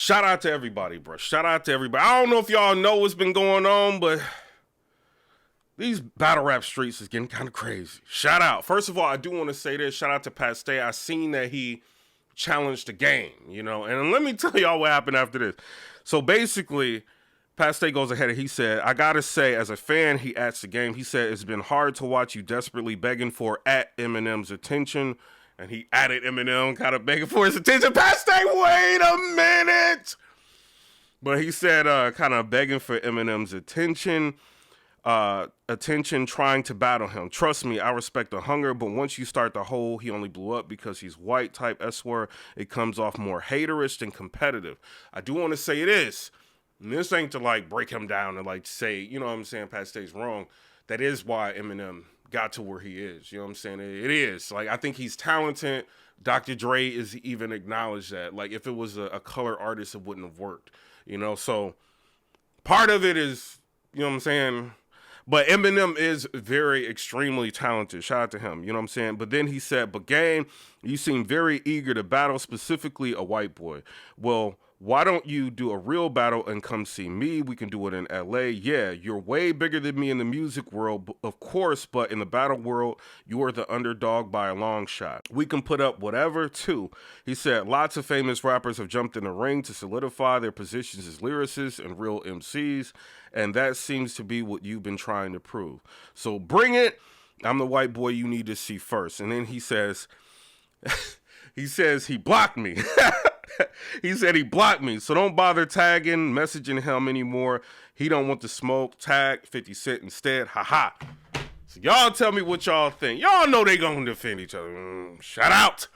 Shout out to everybody, bro. Shout out to everybody. I don't know if y'all know what's been going on, but these battle rap streets is getting kind of crazy. Shout out. First of all, I do want to say this. Shout out to Pat Stay. I seen that he challenged the game, and let me tell y'all what happened after this. So basically, Pat Stay goes ahead and he said, I gotta say, as a fan, he adds the game. He said, it's been hard to watch you desperately begging for at Eminem's attention. And he added Eminem kind of begging for his attention. Pat Stay, wait a minute. But he said kind of begging for Eminem's attention, trying to battle him. Trust me, I respect the hunger, but once you start the whole he only blew up because he's white type S-word, it comes off more haterish than competitive. I do want to say this. And this ain't to like break him down and like say, you know what I'm saying, Pat Stay's wrong. That is why Eminem got to where he is. You know what I'm saying? It is. Like, I think he's talented. Dr. Dre is even acknowledged that. Like, if it was a color artist, it wouldn't have worked. So part of it is, you know what I'm saying? But Eminem is very extremely talented. Shout out to him. You know what I'm saying? But then he said, but gang, you seem very eager to battle, specifically a white boy. Well, why don't you do a real battle and come see me? We can do it in LA. Yeah, you're way bigger than me in the music world, of course, but in the battle world, you are the underdog by a long shot. We can put up whatever, too. He said, lots of famous rappers have jumped in the ring to solidify their positions as lyricists and real MCs, and that seems to be what you've been trying to prove. So bring it. I'm the white boy you need to see first. And then he says, he blocked me. He said he blocked me, so don't bother tagging, messaging him anymore. He don't want the smoke. Tag 50 Cent instead. Ha. So y'all tell me what y'all think. Y'all know they gonna defend each other. Shout out.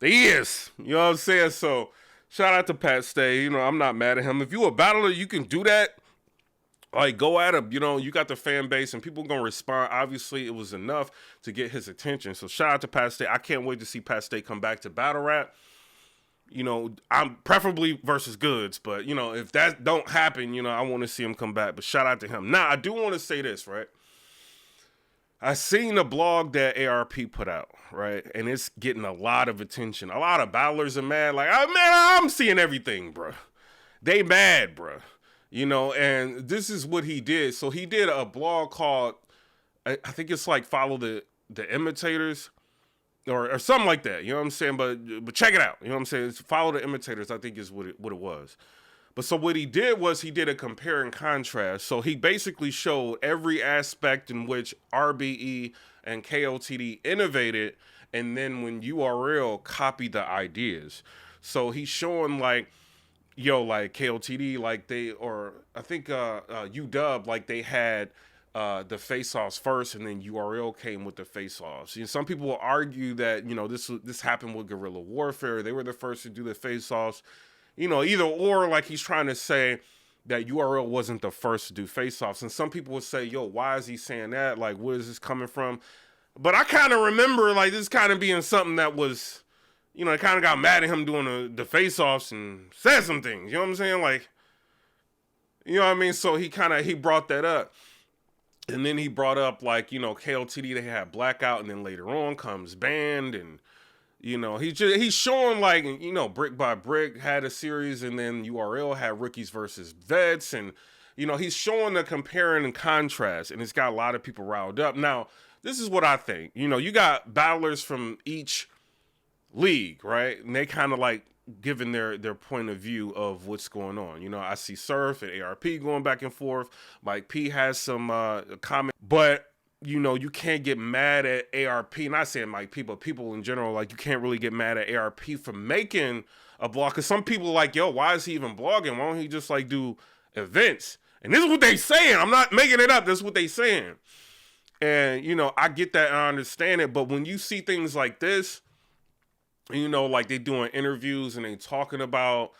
He is. You know what I'm saying? So shout out to Pat Stay. I'm not mad at him. If you a battler, you can do that. Like, go at him, you got the fan base and people going to respond. Obviously, it was enough to get his attention. So, shout out to Pat Stay. I can't wait to see Pat Stay come back to battle rap. I'm preferably versus Goods, but, if that don't happen, I want to see him come back. But shout out to him. Now, I do want to say this, right? I seen a blog that ARP put out, right? And it's getting a lot of attention. A lot of battlers are mad. Like, I'm seeing everything, bro. They mad, bro. And this is what he did. So he did a blog called, I think it's like Follow the Imitators or something like that. You know what I'm saying? But check it out. You know what I'm saying? It's Follow the Imitators, I think is what it was. But so what he did was he did a compare and contrast. So he basically showed every aspect in which RBE and KOTD innovated. And then when URL copied the ideas. So he's showing like KOTD, like I think UW, like they had the face-offs first, and then URL came with the face-offs. Some people will argue that this happened with guerrilla warfare. They were the first to do the face-offs. Either or, like he's trying to say that URL wasn't the first to do face-offs. And some people would say, yo, why is he saying that? Like, where is this coming from? But I kind of remember like this kind of being something that was, I kind of got mad at him doing the face-offs and said some things. You know what I'm saying? Like, you know what I mean? So he brought that up. And then he brought up, like, KOTD, they had Blackout, and then later on comes Band. And, he's showing, like, Brick by Brick had a series, and then URL had Rookies versus Vets. And, he's showing the comparing and contrast, and it's got a lot of people riled up. Now, this is what I think. You got battlers from each league, right? And they kind of like giving their point of view of what's going on. I see Surf and ARP going back and forth. Mike P has some comment, but you can't get mad at ARP. Not saying Mike P, but people in general, like, you can't really get mad at ARP for making a blog. Cause some people are like, yo, why is he even blogging? Why don't he just like do events? And this is what they saying. I'm not making it up. This is what they saying. And I get that and I understand it. But when you see things like this, like they doing interviews and they talking about,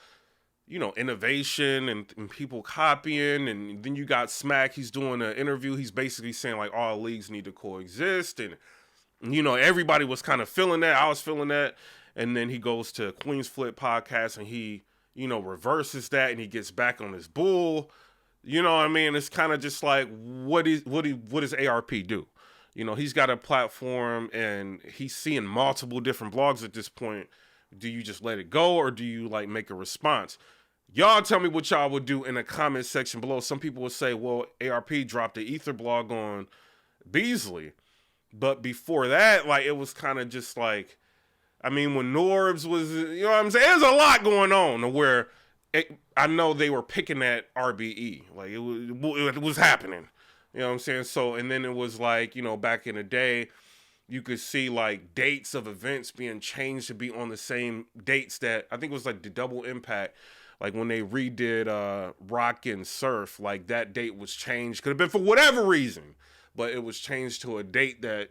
innovation and people copying. And then you got Smack. He's doing an interview. He's basically saying like all leagues need to coexist. And, everybody was kind of feeling that. I was feeling that. And then he goes to Queen's Flip podcast and he, reverses that and he gets back on his bull. You know what I mean? It's kind of just like, what does ARP do? You know, he's got a platform and he's seeing multiple different blogs at this point. Do you just let it go or do you like make a response? Y'all tell me what y'all would do in the comment section below. Some people would say, well, ARP dropped the Ether blog on Beasley. But before that, like, it was kind of just like, I mean, when Norbs was, you know what I'm saying? There's a lot going on where I know they were picking at RBE. Like, it was happening. You know what I'm saying? So, and then it was like, you know, back in the day, you could see like dates of events being changed to be on the same dates that, I think it was like the Double Impact. Like when they redid Rock and Surf, like that date was changed. Could have been for whatever reason, but it was changed to a date that,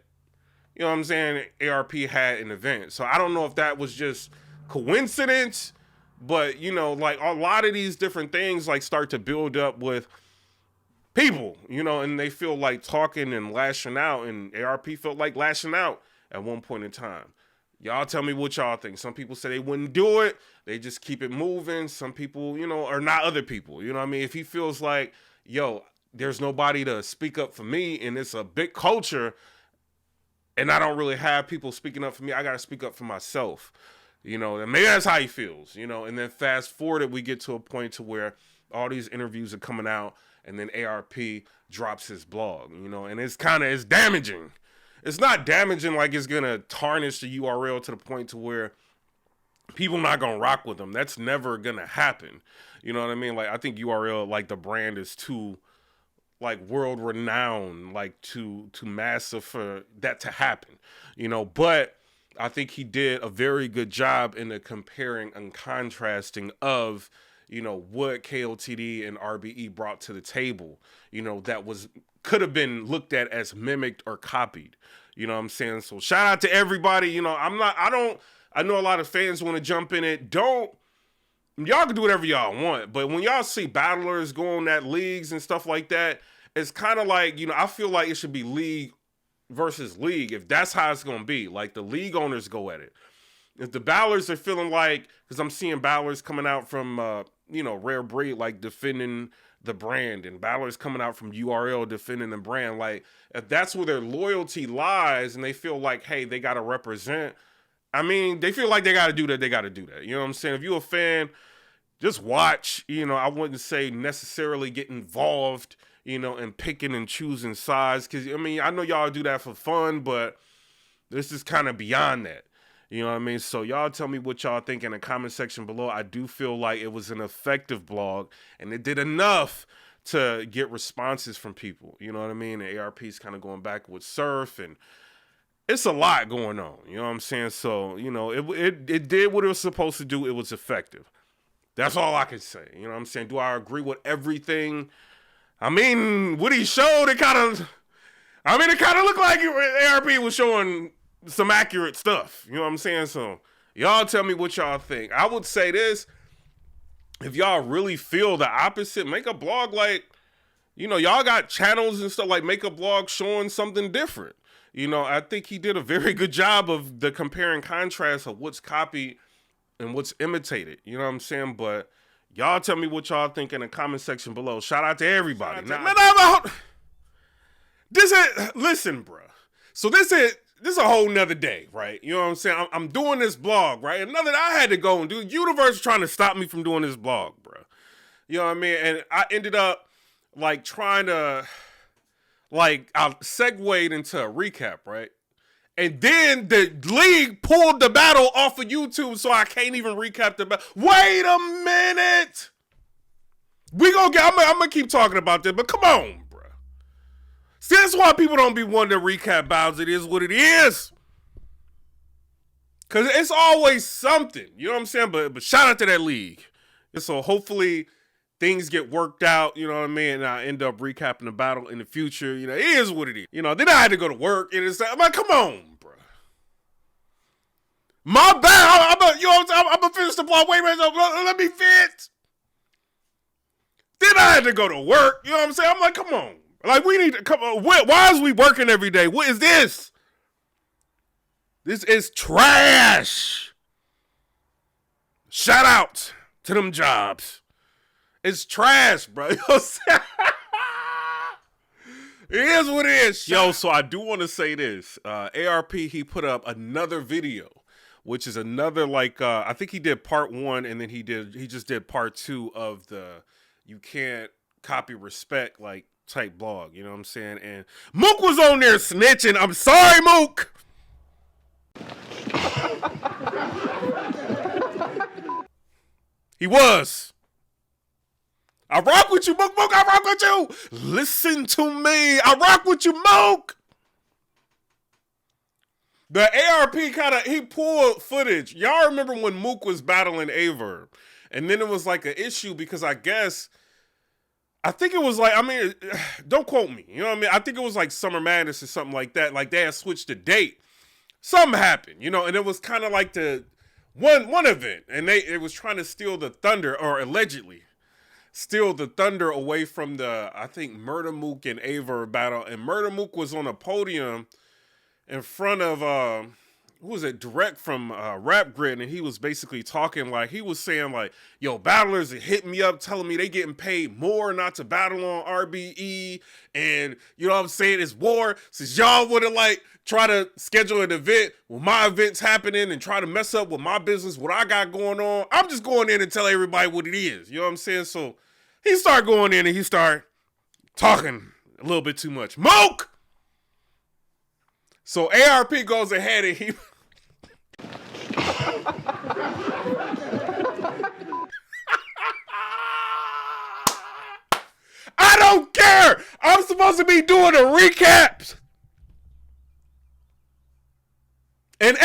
you know what I'm saying, ARP had an event. So I don't know if that was just coincidence, but, you know, like a lot of these different things like start to build up with people, you know, and they feel like talking and lashing out, and ARP felt like lashing out at one point in time. Y'all tell me what y'all think. Some people say they wouldn't do it. They just keep it moving. Some people, you know, are not other people. You know what I mean? If he feels like, yo, there's nobody to speak up for me and it's a big culture and I don't really have people speaking up for me, I got to speak up for myself. You know, and maybe that's how he feels, you know, and then fast forward, we get to a point to where all these interviews are coming out and then ARP drops his blog, you know, and it's damaging. It's not damaging like it's going to tarnish the URL to the point to where people not going to rock with them. That's never going to happen. You know what I mean? Like, I think URL, like the brand is too like world renowned, like too massive for that to happen, you know, but I think he did a very good job in the comparing and contrasting of, you know, what KOTD and RBE brought to the table, you know, that could have been looked at as mimicked or copied. You know what I'm saying? So shout out to everybody. You know, I know a lot of fans want to jump in it. Y'all can do whatever y'all want. But when y'all see battlers going at leagues and stuff like that, it's kind of like, you know, I feel like it should be league versus league. If that's how it's going to be, like the league owners go at it. If the battlers are feeling like, because I'm seeing battlers coming out from, you know, Rare Breed, like defending the brand, and battlers coming out from URL defending the brand. Like, if that's where their loyalty lies and they feel like, hey, they got to represent, I mean, they feel like they got to do that, they got to do that. You know what I'm saying? If you're a fan, just watch. You know, I wouldn't say necessarily get involved, you know, and picking and choosing sides. Because, I mean, I know y'all do that for fun, but this is kind of beyond that. You know what I mean? So y'all tell me what y'all think in the comment section below. I do feel like it was an effective blog, and it did enough to get responses from people. You know what I mean? And ARP's kind of going back with Surf, and it's a lot going on. You know what I'm saying? So, you know, it did what it was supposed to do. It was effective. That's all I can say. You know what I'm saying? Do I agree with everything? I mean, what he showed, it kind of looked like ARP was showing some accurate stuff. You know what I'm saying? So y'all tell me what y'all think. I would say this: if y'all really feel the opposite, make a blog like, you know, y'all got channels and stuff, like make a blog showing something different. You know, I think he did a very good job of the compare and contrast of what's copied and what's imitated. You know what I'm saying? But y'all tell me what y'all think in the comment section below. Shout out to everybody. Listen, bro. So this is a whole nother day, right? You know what I'm saying? I'm doing this blog, right? Another I had to go and do. Universe was trying to stop me from doing this blog, bro. You know what I mean? And I ended up like trying to, like, I segued into a recap, right? And then the league pulled the battle off of YouTube, so I can't even recap the battle. Wait a minute. I'm gonna keep talking about this, but come on, bro. See, that's why people don't be wanting to recap battles. It is what it is. Because it's always something. You know what I'm saying? But shout out to that league. And so hopefully things get worked out, you know what I mean? And I end up recapping the battle in the future. You know, it is what it is. You know, then I had to go to work. And it's like, I'm like, come on, bro. My bad. I'm gonna finish the blog. Wait a minute. Let me fit. Then I had to go to work. You know what I'm saying? I'm like, come on. Like, we need to come on. Why is we working every day? What is this? This is trash. Shout out to them jobs. It's trash, bro. You know what I'm saying? It is what it is. Yo, so I do want to say this. ARP, he put up another video, which is another I think he did part 1 and then he just did part 2 of the you can't copy respect type blog, you know what I'm saying? And Mook was on there snitching. I'm sorry, Mook. He was. I rock with you, Mook. I rock with you. Listen to me. I rock with you, Mook. The ARP he pulled footage. Y'all remember when Mook was battling Averb? And then it was an issue because I think it was don't quote me. You know what I mean? I think it was Summer Madness or something like that. They had switched the date. Something happened, and it was kind of the one event. And it was trying to steal the thunder, or allegedly steal the thunder away from the, I think, Murder Mook and Averb battle. And Murder Mook was on a podium in front of who was it? Direct from Rap Grid, and he was basically talking he was saying yo, battlers are hitting me up, telling me they getting paid more not to battle on RBE, and you know what I'm saying, it's war. Since y'all would have try to schedule an event when my event's happening and try to mess up with my business, what I got going on, I'm just going in and tell everybody what it is. You know what I'm saying? So he started going in and he started talking a little bit too much. Mook! So ARP goes ahead and he... I don't care! I'm supposed to be doing a recap! And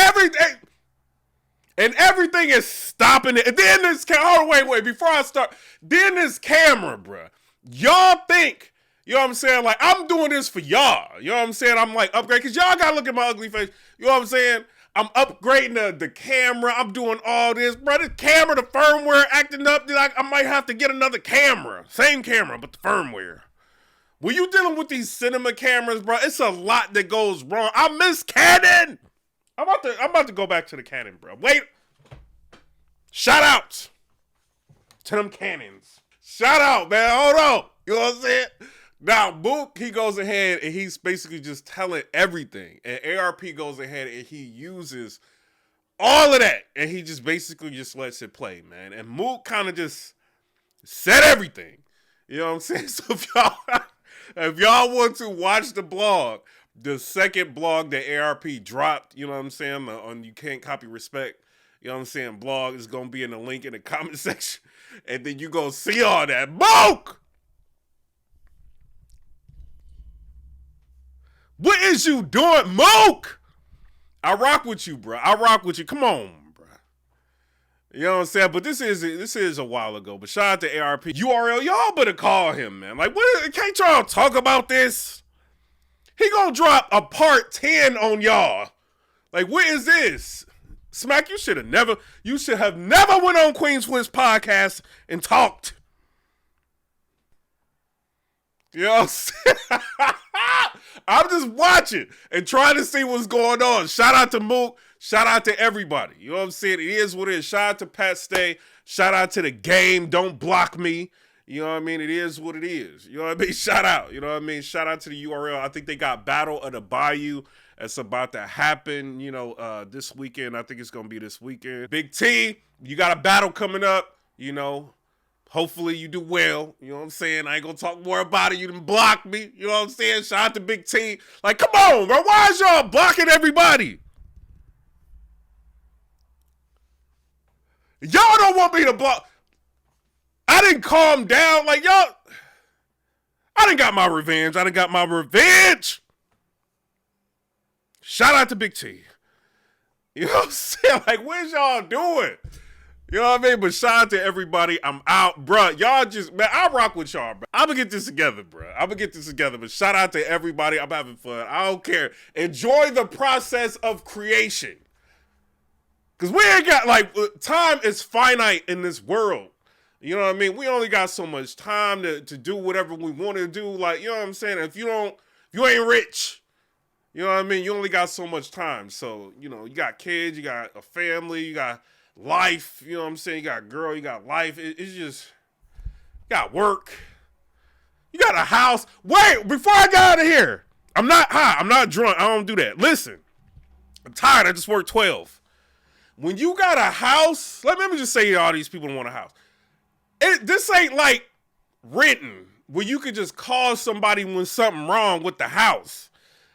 everything is stopping it. And then this wait, before I start, then this camera, bruh. Y'all think, you know what I'm saying? I'm doing this for y'all. You know what I'm saying? I'm upgrade, because y'all gotta look at my ugly face. You know what I'm saying? I'm upgrading the camera. I'm doing all this. Bro, this camera, the firmware acting up. I might have to get another camera. Same camera, but the firmware. When you dealing with these cinema cameras, bro, it's a lot that goes wrong. I miss Canon. I'm about to go back to the Canon, bro. Wait. Shout out to them Canons. Shout out, man. Hold on. You know what I'm saying? Now, Mook, he goes ahead and he's basically just telling everything. And ARP goes ahead and he uses all of that. And he just basically just lets it play, man. And Mook kind of just said everything. You know what I'm saying? So if y'all want to watch the blog, the second blog that ARP dropped, you know what I'm saying, on You Can't Copy Respect, you know what I'm saying, blog is going to be in the link in the comment section. And then you going to see all that. Mook! What is you doing, Mook? I rock with you, bro. I rock with you. Come on, bro. You know what I'm saying? But this is a while ago. But shout out to ARP. URL, y'all better call him, man. Can't y'all talk about this? He gonna drop a part 10 on y'all. What is this? Smack, you should have never went on Queen Swiss podcast and talked. You know what I'm saying? I'm just watching and trying to see what's going on. Shout out to Mook. Shout out to everybody. You know what I'm saying? It is what it is. Shout out to Pat Stay. Shout out to the game. Don't block me. You know what I mean? It is what it is. You know what I mean? Shout out. You know what I mean? Shout out to the URL. I think they got Battle of the Bayou. It's about to happen, this weekend. I think it's going to be this weekend. Big T, you got a battle coming up. Hopefully you do well. You know what I'm saying? I ain't going to talk more about it. You done block me. You know what I'm saying? Shout out to Big T. Come on, bro. Why is y'all blocking everybody? Y'all don't want me to block. I didn't calm down. Y'all. I done got my revenge. Shout out to Big T. You know what I'm saying? What is y'all doing? You know what I mean? But shout out to everybody. I'm out, bro. Y'all just, man, I rock with y'all, bro. I'm gonna get this together, bro. But shout out to everybody. I'm having fun. I don't care. Enjoy the process of creation. Because we ain't got, time is finite in this world. You know what I mean? We only got so much time to do whatever we want to do. You know what I'm saying? If you ain't rich, you know what I mean? You only got so much time. So, you got kids, you got a family, you got life, you know what I'm saying? You got a girl, you got life. It's just, you got work. You got a house. Wait, before I get out of here, I'm not high. I'm not drunk. I don't do that. Listen, I'm tired. I just worked 12. When you got a house, let me just say all these people want a house. This ain't like renting where you could just call somebody when something wrong with the house.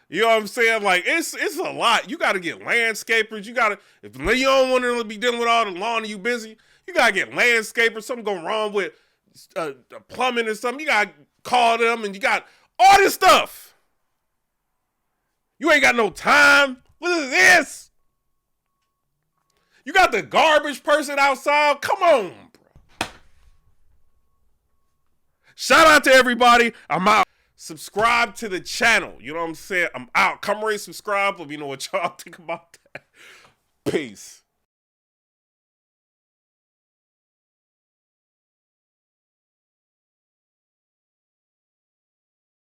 You know what I'm saying? Like, it's a lot. You got to get landscapers. You got to, if you don't want to be dealing with all the lawn and you busy, you got to get landscapers. Something going wrong with plumbing or something. You got to call them, and you got all this stuff. You ain't got no time. What is this? You got the garbage person outside. Come on, bro. Shout out to everybody. I'm out. Subscribe to the channel. You know what I'm saying? I'm out. Come ready, subscribe. Let me know what y'all think about that. Peace.